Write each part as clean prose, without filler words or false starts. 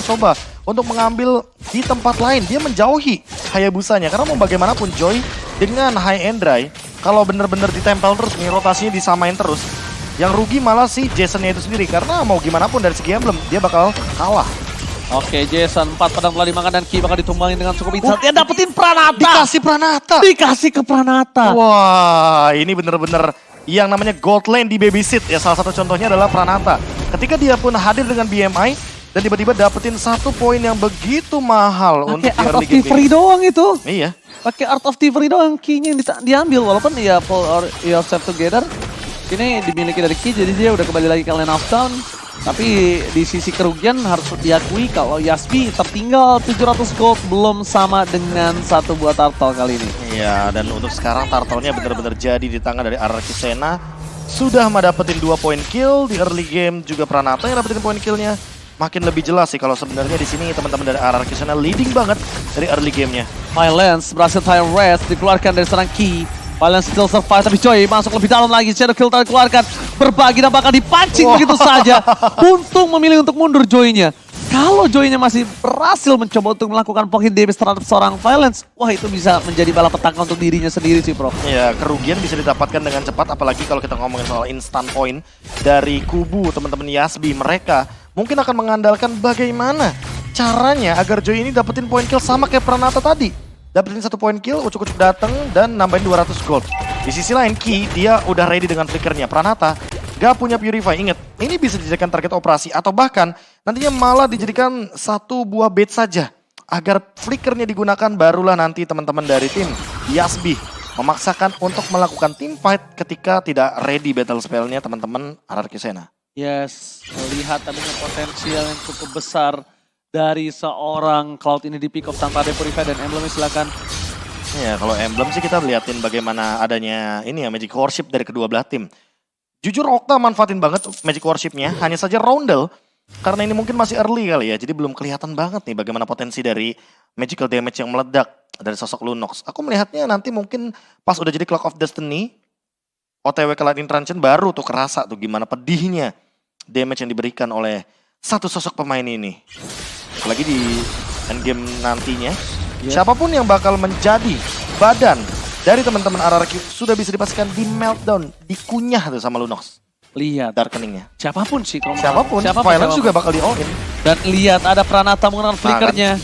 mencoba untuk mengambil di tempat lain. Dia menjauhi Hayabusanya karena mau bagaimanapun Joy dengan high and dry, kalau bener-bener ditempel terus nih, rotasinya disamain terus, yang rugi malah si Jasonnya itu sendiri karena mau gimana pun dari segi emblem dia bakal kalah. Oke, Jason 4 pedang telah dimakan dan Ki bakal ditumbangin dengan cukup instan. Dia dapetin Pranata. Dikasih Pranata. Dikasih ke Pranata. Wah, ini bener-bener yang namanya gold lane di babysit ya. Salah satu contohnya adalah Pranata. Ketika dia pun hadir dengan BMI dan tiba-tiba dapetin 1 poin yang begitu mahal untuk Pakai Art early of game Thievery ini. doang itu. Iya. Pakai Art of Thievery doang Ki-nya yang diambil. Walaupun ya pull yourself together. Ini dimiliki dari Ki, jadi dia udah kembali lagi ke lane of town. Tapi di sisi kerugian harus diakui kalau Yasby tertinggal 700 gold belum sama dengan 1 buah turtle kali ini. Iya, dan untuk sekarang turtle-nya benar-benar jadi di tangan dari Araki Sena. Sudah dapetin 2 poin kill di early game, juga Pranata yang dapetin poin killnya. Makin lebih jelas sih kalau sebenarnya di sini teman-teman dari Araki Sena leading banget dari early game-nya. Violence berhasil Tire Rest dikeluarkan dari serang Ki. Violence still survive, tapi Joy masuk lebih dalam lagi. Shadow Kill dikeluarkan, berbagi dan bakal dipancing begitu saja. Untung memilih untuk mundur Joy-nya. Kalau Joy-nya masih berhasil mencoba untuk melakukan pocket damage terhadap seorang Violence, wah itu bisa menjadi malapetaka untuk dirinya sendiri sih, Bro. Ya, kerugian bisa didapatkan dengan cepat, apalagi kalau kita ngomongin soal instant point dari kubu teman-teman Yasby. Mereka mungkin akan mengandalkan bagaimana caranya agar Joy ini dapetin poin kill sama kayak Pranata tadi. Dapetin 1 poin kill, ucuk-ucuk dateng dan nambahin 200 gold. Di sisi lain Ki, dia udah ready dengan flickernya. Pranata gak punya Purify. Ingat, ini bisa dijadikan target operasi atau bahkan nantinya malah dijadikan 1 buah bait saja. Agar flickernya digunakan, barulah nanti teman-teman dari tim Yasby memaksakan untuk melakukan team fight ketika tidak ready battle spellnya teman-teman Araki Sena. Yes, melihat adanya potensial yang cukup besar dari seorang Cloud ini di pick off tanpa ada Purify dan emblemnya silakan. Ya, kalau emblem sih kita liatin bagaimana adanya ini ya Magic Worship dari kedua belah tim. Jujur Okta manfaatin banget Magic Worship-nya, hanya saja Roundel karena ini mungkin masih early kali ya, jadi belum kelihatan banget nih bagaimana potensi dari magical damage yang meledak dari sosok Lunox. Aku melihatnya nanti mungkin pas udah jadi Clock of Destiny, OTW ke Lightning Truncheon baru tuh kerasa tuh gimana pedihnya damage yang diberikan oleh satu sosok pemain ini. Apalagi di endgame nantinya, siapapun yang bakal menjadi badan dari teman-teman RRQ sudah bisa dipastikan di meltdown, dikunyah tuh sama Lunox. Lihat, Darkeningnya. siapapun sih. Siapapun, Violence juga bakal di all-in. Dan lihat ada Pranata menggunakan flickernya.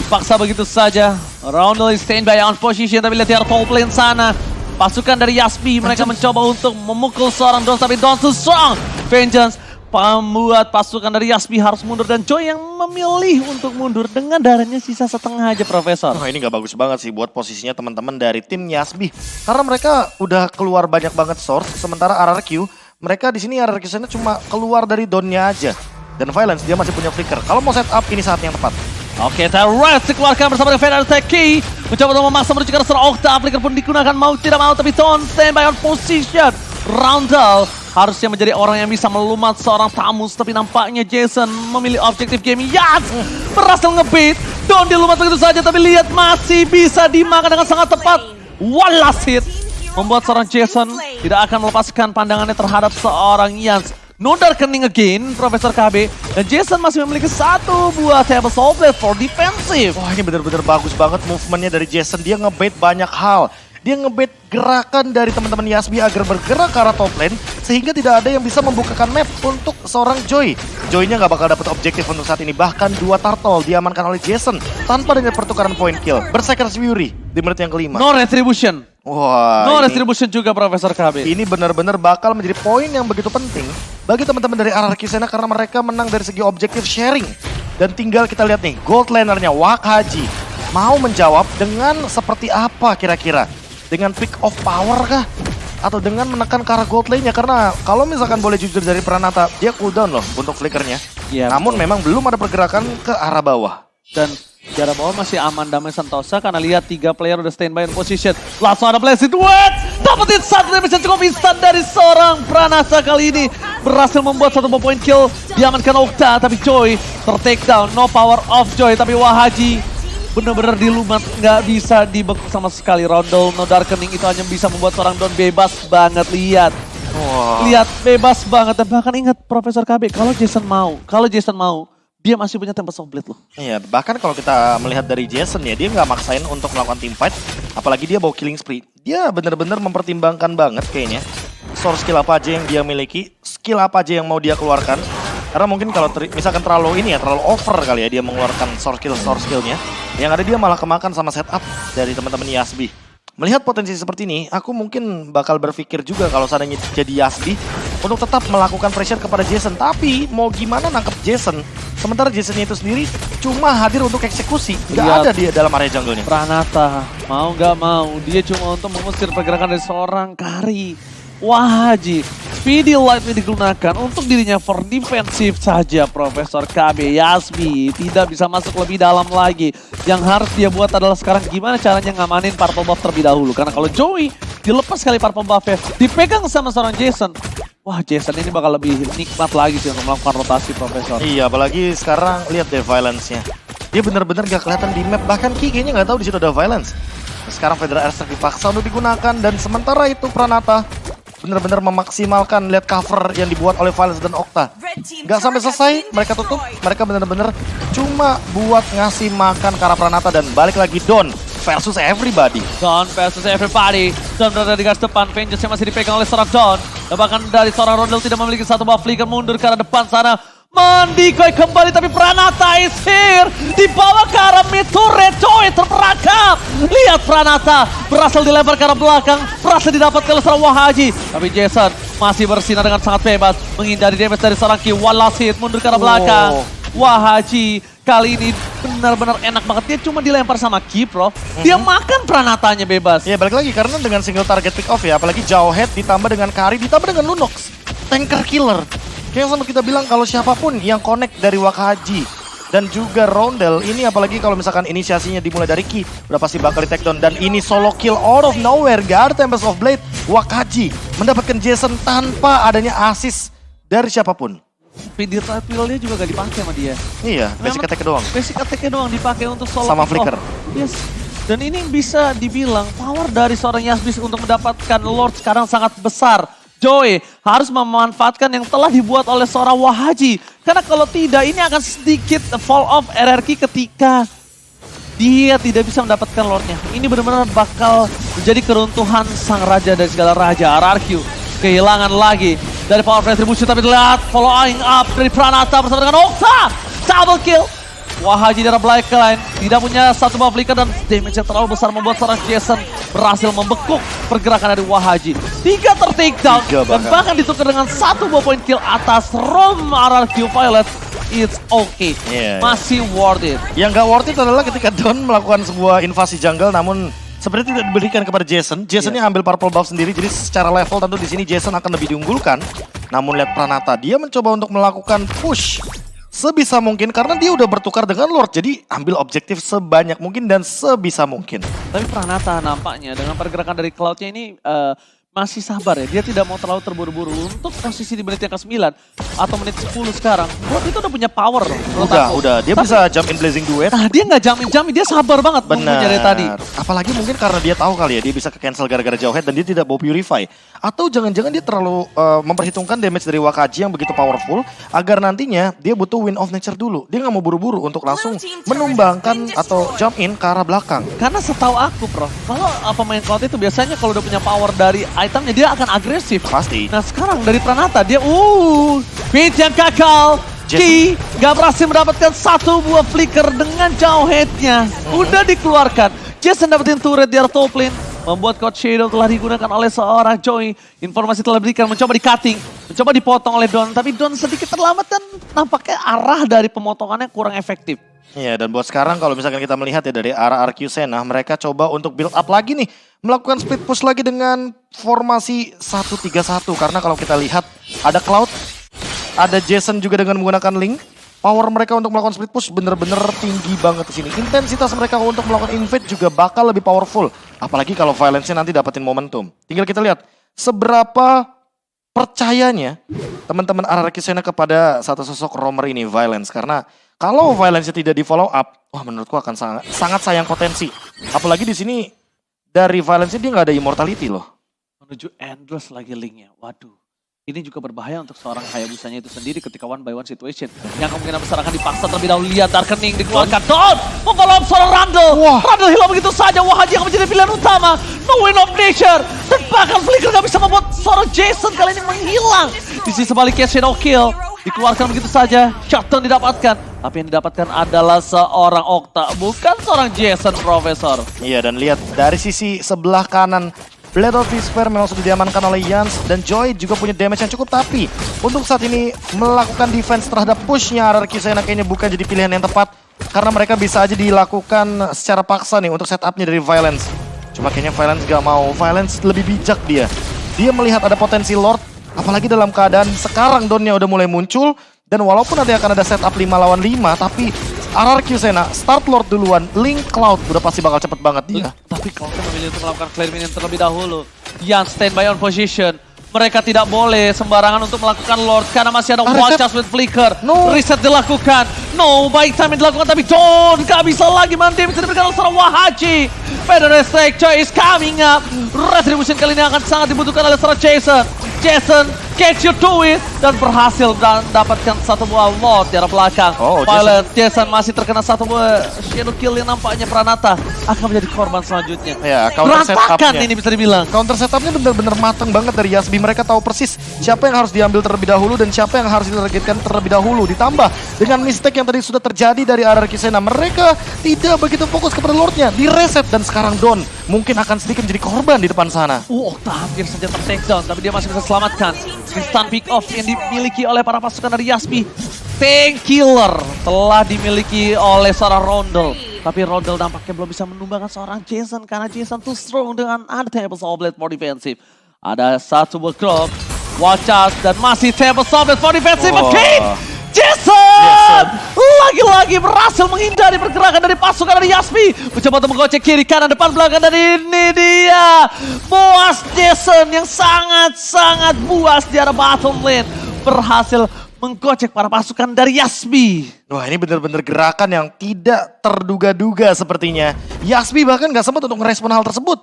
Dipaksa begitu saja. Roundel is stand by on position, tapi lihat di top lane sana. Pasukan dari Yasby, mereka mencoba untuk memukul seorang Don, tapi Don too strong. Vengeance membuat pasukan dari Yasby harus mundur dan Joy yang memilih untuk mundur dengan darahnya sisa setengah aja, Profesor. Wah, ini gak bagus banget sih buat posisinya teman-teman dari tim Yasby. Karena mereka udah keluar banyak banget source, sementara RRQ, mereka di sini RRQ sana cuma keluar dari donnya aja. Dan Violence dia masih punya flicker. Kalau mau set up ini saat yang tepat. Oke, Terrence dikeluarkan bersama dengan Feder Teki. Mencoba untuk memaksa menuju ke arah Okta. Flicker pun digunakan mau tidak mau, tapi Ton stand by on position. Roundel harusnya menjadi orang yang bisa melumat seorang Tamus, tapi nampaknya Jason memilih objektif game. Yes! Berhasil ngebait. Don dilumat begitu saja, tapi lihat masih bisa dimakan dengan sangat tepat. One last hit. Membuat seorang Jason tidak akan melepaskan pandangannya terhadap seorang Yans. No Darkening again, Profesor KB. Dan Jason masih memiliki 1 buah table soul blade for defensive. Wah, ini bener-bener bagus banget movementnya dari Jason. Dia ngebait banyak hal. Dia ngebait gerakan dari teman-teman Yasby agar bergerak ke arah top lane. Sehingga tidak ada yang bisa membukakan map untuk seorang Joy. Joy-nya nggak bakal dapat objektif untuk saat ini. Bahkan 2 turtle diamankan oleh Jason tanpa dengan pertukaran point kill. Berserker's Fury di menit yang kelima. No retribution. Wah, No ini retribution juga Profesor KB. ini benar-benar bakal menjadi poin yang begitu penting bagi teman-teman dari RRQ Sena karena mereka menang dari segi objektif sharing. Dan tinggal kita lihat nih, gold lanernya Wak Haji mau menjawab dengan seperti apa kira-kira? Dengan pick of power kah? Atau dengan menekan ke arah gold lane-nya? Karena kalau misalkan boleh jujur dari Pranata, dia cooldown loh untuk flickernya. Iya, Namun memang belum ada pergerakan ke arah bawah. Dan jarak bawah masih aman damai Santosa karena lihat 3 player udah standby in position. Langsung ada blessed wet. Dapetin 1 damage yang cukup instan dari seorang Pranasa kali ini. Berhasil membuat 1 point kill. Diamankan Okta tapi Joy ter-take down. No power of Joy tapi Wahaji bener-bener dilumat, nggak bisa dibekuk sama sekali. Roundel, no Darkening itu hanya bisa membuat seorang Don bebas banget. Lihat bebas banget. Dan bahkan ingat Profesor KB, kalau Jason mau dia masih punya Tempest of Blade loh. Iya, bahkan kalau kita melihat dari Jason ya, dia nggak maksain untuk melakukan team fight, apalagi dia bawa killing spree. Dia bener-bener mempertimbangkan banget kayaknya source skill apa aja yang dia miliki, skill apa aja yang mau dia keluarkan. Karena mungkin kalau misalkan terlalu over kali ya dia mengeluarkan source skillnya, yang ada dia malah kemakan sama setup dari teman-teman Yasbi. Melihat potensi seperti ini, aku mungkin bakal berpikir juga kalau seandainya jadi Yasbi untuk tetap melakukan pressure kepada Jason. Tapi mau gimana nangkep Jason? Sementara Jasonnya itu sendiri cuma hadir untuk eksekusi, nggak ada dia dalam area jungle-nya. Pranata, mau nggak mau, dia cuma untuk mengusir pergerakan dari seorang Kari. Wahaji, speedy lightly digunakan untuk dirinya for defensif saja. Profesor KB Yasbi tidak bisa masuk lebih dalam lagi. Yang harus dia buat adalah sekarang gimana caranya ngamanin purple buff terlebih dahulu. Karena kalau Joey dilepas sekali purple buff-nya, dipegang sama seorang Jason. Wah, Jason ini bakal lebih nikmat lagi sih untuk melakukan rotasi Profesor. Iya, apalagi sekarang lihat deh violence-nya. Dia benar-benar gak kelihatan di map, bahkan Ki kayaknya nggak tahu di situ ada violence. Sekarang Federal Airstrike dipaksa untuk digunakan dan sementara itu Pranata benar-benar memaksimalkan lihat cover yang dibuat oleh Violence dan Okta. Gak sampai selesai, mereka tutup, mereka benar-benar cuma buat ngasih makan ke arah Pranata dan balik lagi Don versus everybody. Don versus everybody. Don berada di garis depan, Vengeance masih dipegang oleh seorang Don. Dan bahkan dari seorang Rondel tidak memiliki satu buff, Flicker mundur ke arah depan sana. Mendikoi kembali tapi Pranata is here. Dibawa ke arah mid turret, Joey terperangkap. Lihat Pranata berhasil dilempar ke arah belakang, berhasil didapatkan oleh seorang Wahaji. Tapi Jason masih bersinar dengan sangat bebas, menghindari damage dari seorang Ki. One last hit, mundur ke arah belakang. Wahaji kali ini benar-benar enak banget. Dia cuma dilempar sama Ki, bro. Dia makan Pranatanya bebas. Ya balik lagi karena dengan single target pick off ya, apalagi jauh head ditambah dengan Kari, ditambah dengan Lunox. Tanker killer. Kayak sama kita bilang kalau siapapun yang connect dari Wakahaji dan juga Rondel ini, apalagi kalau misalkan inisiasinya dimulai dari Ki, udah pasti bakal di take down. Dan ini solo kill out of nowhere, gak ada Tempest of Blade. Wakahaji mendapatkan Jason tanpa adanya assist dari siapapun. Speedy Red Wheel-nya juga gak dipakai sama dia. Iya, basic attack doang. Basic attack-nya doang dipakai untuk solo Sama kick off. Flicker. Yes. Dan ini bisa dibilang power dari seorang Yasbi untuk mendapatkan Lord sekarang sangat besar. Joey harus memanfaatkan yang telah dibuat oleh seorang Wahaji. Karena kalau tidak, ini akan sedikit fall off RRQ ketika dia tidak bisa mendapatkan Lordnya. Ini benar-benar bakal menjadi keruntuhan sang raja dari segala raja. RRQ kehilangan lagi dari power retribution, tapi lihat following up dari Pranata bersama dengan Okta. Double kill. Wahaji dari Black Line tidak punya satu buff flicker dan damage yang terlalu besar membuat seorang Jason berhasil membekuk pergerakan dari Wahaji. 3 ter-take down dan bahkan ditukar dengan 1 buah point kill atas Rom RRQ Violet. It's okay, masih worth it. Yang gak worth it adalah ketika Don melakukan sebuah invasi jungle namun seperti tidak diberikan kepada Jason. Jasonnya ambil purple buff sendiri, jadi secara level tentu di sini Jason akan lebih diunggulkan. Namun lihat Pranata, dia mencoba untuk melakukan push sebisa mungkin karena dia udah bertukar dengan Lord. Jadi ambil objektif sebanyak mungkin dan sebisa mungkin. Tapi Pranata nampaknya dengan pergerakan dari Cloud-nya ini masih sabar ya. Dia tidak mau terlalu terburu-buru untuk posisi di menit yang ke-9 atau menit 10 sekarang. Buat itu udah punya power. Udah. Dia bisa jump in Blazing Duet. Nah, dia nggak jamin, dia sabar banget nunggunya dari tadi. Apalagi mungkin karena dia tahu kali ya, dia bisa ke-cancel gara-gara jauh head dan dia tidak bawa Purify. Atau jangan-jangan dia terlalu memperhitungkan damage dari Wakaji yang begitu powerful agar nantinya dia butuh Wind of Nature dulu. Dia nggak mau buru-buru untuk langsung menumbangkan atau jump in ke arah belakang. Karena setahu aku, bro, kalau pemain Cloud itu biasanya kalau udah punya power dari itemnya dia akan agresif. Pasti. Nah sekarang dari Pranata dia beat yang kakal. Ki gak berhasil mendapatkan satu buah flicker dengan jauh headnya. Udah dikeluarkan. Jason dapetin turret di top lane. Membuat Coach Shadow telah digunakan oleh seorang Joey. Informasi telah diberikan, mencoba di-cutting. Mencoba dipotong oleh Don. Tapi Don sedikit terlambat dan nampaknya arah dari pemotongannya kurang efektif. Iya, dan buat sekarang kalau misalkan kita melihat ya dari arah RQ Senna, mereka coba untuk build up lagi nih. Melakukan split push lagi dengan formasi 1-3-1. Karena kalau kita lihat ada Cloud, ada Jason juga dengan menggunakan Link. Power mereka untuk melakukan split push bener-bener tinggi banget di sini. Intensitas mereka untuk melakukan invade juga bakal lebih powerful. Apalagi kalau violence-nya nanti dapetin momentum. Tinggal kita lihat seberapa percayanya teman-teman RRQ Senna kepada satu sosok roamer ini, Violence. Karena kalau Violence-nya tidak di follow up, wah menurutku akan sangat sayang potensi. Apalagi di sini dari Violence-nya dia nggak ada immortality loh. Menuju endless lagi Linknya, waduh. Ini juga berbahaya untuk seorang Hayabusanya itu sendiri ketika one by one situation. Yang kemungkinan besar akan dipaksa terlebih dahulu. Lihat Darkening dikeluarkan. Don memfollow up seorang Randall. Wah. Randall hilang begitu saja. Wahaji akan menjadi pilihan utama. No win of nature. Dan bahkan Flicker gak bisa membuat seorang Jason kali ini menghilang. Di sisi sebaliknya Shadow Kill dikeluarkan begitu saja. Shutdown didapatkan. Tapi yang didapatkan adalah seorang Okta. Bukan seorang Jason, Profesor. Iya, dan lihat dari sisi sebelah kanan, Blade of Despair memang sudah diamankan oleh Jans, dan Joy juga punya damage yang cukup, tapi untuk saat ini melakukan defense terhadap pushnya RRQ Sena kayaknya bukan jadi pilihan yang tepat, karena mereka bisa aja dilakukan secara paksa nih untuk setupnya dari Violence. Cuma kayaknya Violence gak mau, Violence lebih bijak dia. Dia melihat ada potensi Lord, apalagi dalam keadaan sekarang Donnya udah mulai muncul, dan walaupun nanti akan ada setup 5 lawan 5, tapi RRQ Sena start Lord duluan, Link Cloud udah pasti bakal cepet banget dia. Tapi Cloud memilih untuk melakukan clear minion terlebih dahulu. Yang standby on position. Mereka tidak boleh sembarangan untuk melakukan Lord karena masih ada Watch Us with Flicker. No. Reset dilakukan. No, baik time yang dilakukan tapi Don gak bisa lagi mandi. Bisa diberikan oleh seorang Wahaji. Federer Choice is coming up. Retribution kali ini akan sangat dibutuhkan oleh seorang Jason. Jason, catch you to it. Dan berhasil mendapatkan satu buah Lord di arah belakang. Oh, Violet, Jason masih terkena satu buah Shadow Kill yang nampaknya Pranata akan menjadi korban selanjutnya. Ya, counter Berantakan setupnya. ini bisa dibilang. Counter setupnya benar-benar matang banget dari Yasbi. Mereka tahu persis siapa yang harus diambil terlebih dahulu dan siapa yang harus ditargetkan terlebih dahulu. Ditambah dengan mistake yang tadi sudah terjadi dari RRQ Sena, mereka tidak begitu fokus kepada Lordnya. Direset dan sekarang Don mungkin akan sedikit menjadi korban di depan sana. Okta hampir saja ter-takedown, tapi dia masih bisa selamatkan. Instant pick off yang dimiliki oleh para pasukan dari Yasbi. Painkiller telah dimiliki oleh seorang Rondel. Tapi Rondel nampaknya belum bisa menumbangkan seorang Jason karena Jason too strong dengan ada Tempest of Blade for defensive. Ada satu buah crop, Watch Us, dan masih Tempest of Blade for defensive. Again! Jason! Lagi-lagi berhasil menghindari pergerakan dari pasukan dari Yasbi. Mencoba untuk menggocek kiri, kanan, depan, belakang, dan ini dia. Boas Jason yang sangat-sangat buas di arah bottom lane. Berhasil menggocek para pasukan dari Yasbi. Wah, ini benar-benar gerakan yang tidak terduga-duga sepertinya. Yasbi bahkan gak sempat untuk merespon hal tersebut.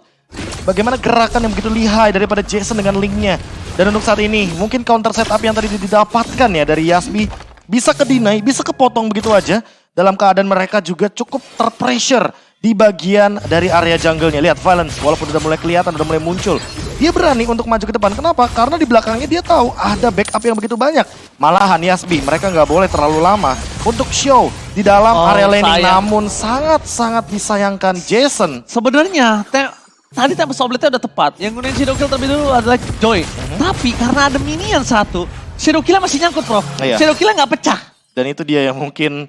Bagaimana gerakan yang begitu lihai daripada Jason dengan linknya. Dan untuk saat ini, mungkin counter setup yang tadi didapatkan ya dari Yasbi bisa ke-deny, bisa kepotong begitu aja. Dalam keadaan mereka juga cukup terpressure di bagian dari area jungle-nya. Lihat Violence, walaupun udah mulai kelihatan, udah mulai muncul. Dia berani untuk maju ke depan. Kenapa? Karena di belakangnya dia tahu ada backup yang begitu banyak. Malahan Yasbi, mereka nggak boleh terlalu lama untuk show di dalam area laning. Namun sangat-sangat disayangkan Jason. Sebenarnya tadi Tempest of Blade-nya udah tepat. Yang gunain Shadow Kill terlebih dulu adalah Joy. Tapi karena ada minion satu, Shadow Kill-nya masih nyangkut, Prof. Iya. Shadow Kill-nya nggak pecah. Dan itu dia yang mungkin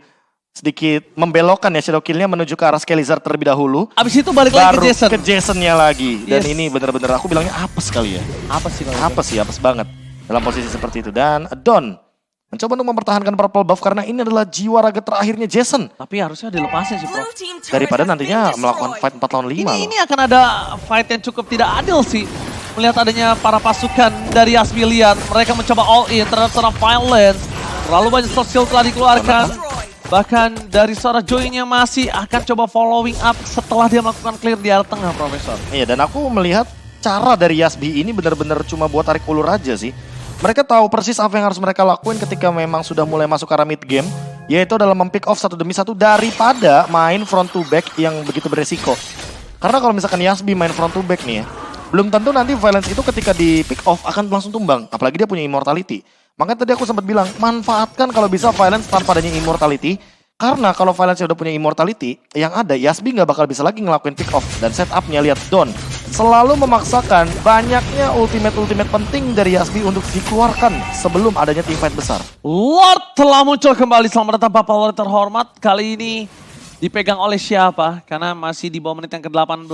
sedikit membelokkan ya Shadow Kill-nya menuju ke arah Skelizar terlebih dahulu. Abis itu balik lagi ke Jason. Baru ke Jason-nya lagi. Dan Yes. ini benar-benar aku bilangnya apes kali ya. Apa sih kalau Apes banget dalam posisi seperti itu. Dan Don mencoba untuk mempertahankan purple buff karena ini adalah jiwa raga terakhirnya Jason. Tapi harusnya dilepasin sih, Prof. Daripada nantinya melakukan fight 4 lawan 5 loh. Ini akan ada fight yang cukup tidak adil sih. Melihat adanya para pasukan dari Yasbi, lihat mereka mencoba all in terhadap seorang Violence. Terlalu banyak social telah dikeluarkan. Bahkan dari seorang Joy-nya masih akan coba following up setelah dia melakukan clear di arah tengah, Profesor. Iya, dan aku melihat cara dari Yasbi ini benar-benar cuma buat tarik ulur aja sih. Mereka tahu persis apa yang harus mereka lakuin ketika memang sudah mulai masuk ke arah mid game. Yaitu dalam mempick off satu demi satu daripada main front to back yang begitu beresiko. Karena kalau misalkan Yasbi main front to back nih ya, belum tentu nanti Violence itu ketika di pick off akan langsung tumbang. Apalagi dia punya immortality. Makanya tadi aku sempat bilang, manfaatkan kalau bisa Violence tanpa adanya immortality. Karena kalau Violence udah punya immortality, yang ada Yasbi nggak bakal bisa lagi ngelakuin pick off. Dan setupnya lihat Don selalu memaksakan banyaknya ultimate penting dari Yasbi untuk dikeluarkan sebelum adanya team fight besar. Lord telah muncul kembali, selamat datang Bapak Lord terhormat. Kali ini dipegang oleh siapa? Karena masih di bawah menit yang ke-18.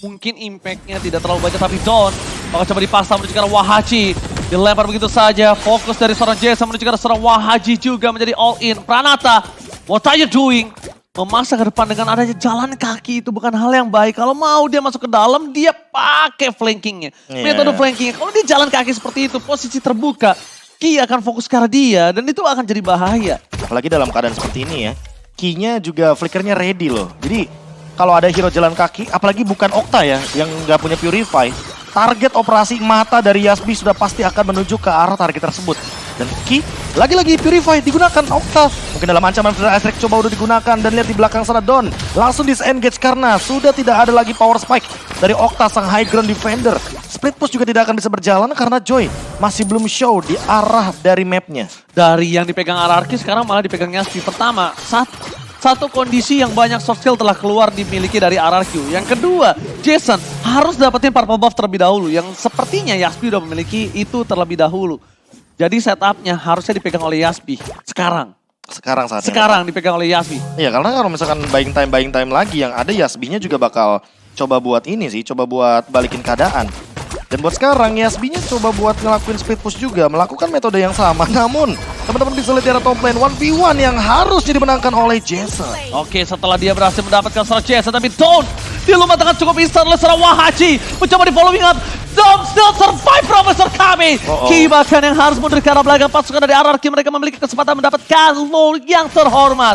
Mungkin impactnya tidak terlalu banyak, tapi Don bakal coba dipaksa menuju ke arah Wahaji. Dilempar begitu saja, fokus dari seorang Jason menuju ke arah seorang Wahaji juga menjadi all in. Pranata, what are you doing? Memaksa ke depan dengan adanya jalan kaki itu bukan hal yang baik. Kalau mau dia masuk ke dalam, dia pakai flankingnya. Metode flankingnya. Kalau dia jalan kaki seperti itu, posisi terbuka, Ki akan fokus ke arah dia dan itu akan jadi bahaya. Apalagi dalam keadaan seperti ini ya. Ki-nya juga flickernya ready loh. Jadi kalau ada hero jalan kaki, apalagi bukan Okta ya, yang nggak punya Purify, target operasi mata dari Yasbi sudah pasti akan menuju ke arah target tersebut. Dan Ki, lagi-lagi Purify digunakan Okta. Mungkin dalam ancaman Federal Azrek coba udah digunakan dan lihat di belakang sana Don. Langsung disengage karena sudah tidak ada lagi power spike dari Okta sang high ground defender. Split push juga tidak akan bisa berjalan karena Joy masih belum show di arah dari mapnya. Dari yang dipegang Ararki sekarang malah dipegang Yasbi. Pertama, satu kondisi yang banyak soft skill telah keluar dimiliki dari RRQ. Yang kedua, Jason harus dapetin purple buff terlebih dahulu. Yang sepertinya Yasbi udah memiliki itu terlebih dahulu. Jadi setupnya harusnya dipegang oleh Yasbi. Sekarang saatnya. Sekarang dipegang oleh Yasbi. Iya, karena kalau misalkan buying time lagi yang ada Yasbinya juga bakal coba buat ini sih, coba buat balikin keadaan. Dan buat sekarang Yasbinya coba buat ngelakuin speed push juga, melakukan metode yang sama. Namun, teman-teman bisa lihat di arah top lane 1v1 yang harus dimenangkan oleh Jason. Oke, setelah dia berhasil mendapatkan seorang Jason, tapi Dawn dilumatkan cukup instan oleh seorang Wahachi. Mencoba di following up, Dawn still survive Profesor Kami. Ki bahkan yang harus mundur ke arah belakang pasukan dari RRQ. Mereka memiliki kesempatan mendapatkan lore yang terhormat.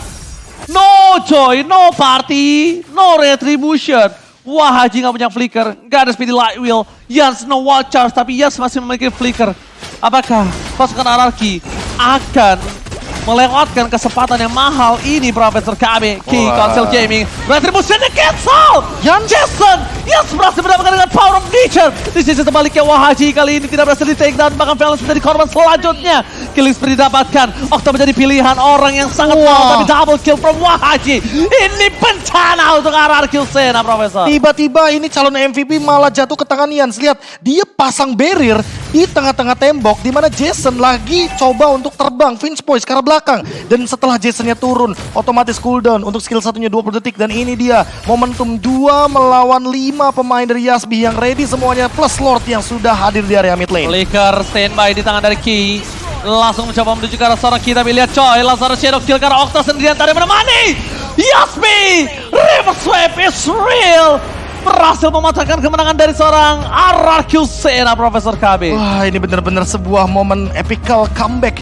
No joy, no party, no retribution. Wahachi nggak punya flicker, nggak ada speedy light wheel. Yans no wall charge, tapi Yans masih memiliki flicker. Apakah pasukan RRQ akan melewatkan kesempatan yang mahal ini Profesor KB? Ki Council Gaming, retributionnya cancel! Jason, Yans berhasil mendapatkan dengan power of nature. Di sisi sebaliknya Wahachi kali ini tidak berhasil di take down, bahkan Valens menjadi korban selanjutnya. Killing spree didapatkan, Okta menjadi pilihan orang yang sangat mahal, tapi double kill from Wahachi. Ini bencana untuk RRQ Sena, Profesor. Tiba-tiba ini calon MVP malah jatuh ke tangan Yans. Lihat, dia pasang barrier di tengah-tengah tembok di mana Jason lagi coba untuk terbang Finch Poise ke arah belakang. Dan setelah Jasonnya turun, otomatis cooldown untuk skill satunya 20 detik. Dan ini dia, momentum 2 melawan 5 pemain dari Yasbi yang ready semuanya. Plus Lord yang sudah hadir di area mid lane. Flicker standby di tangan dari Ki. Langsung mencoba menuju ke arah seorang kita. Tapi lihat coy, langsung shadow kill ke arah Okta sendirian. Tadi menemani Yasbi. Reverse sweep is real. Berhasil mematahkan kemenangan dari seorang RRQ Sena, Profesor KB. Wah, ini benar-benar sebuah momen epical comeback.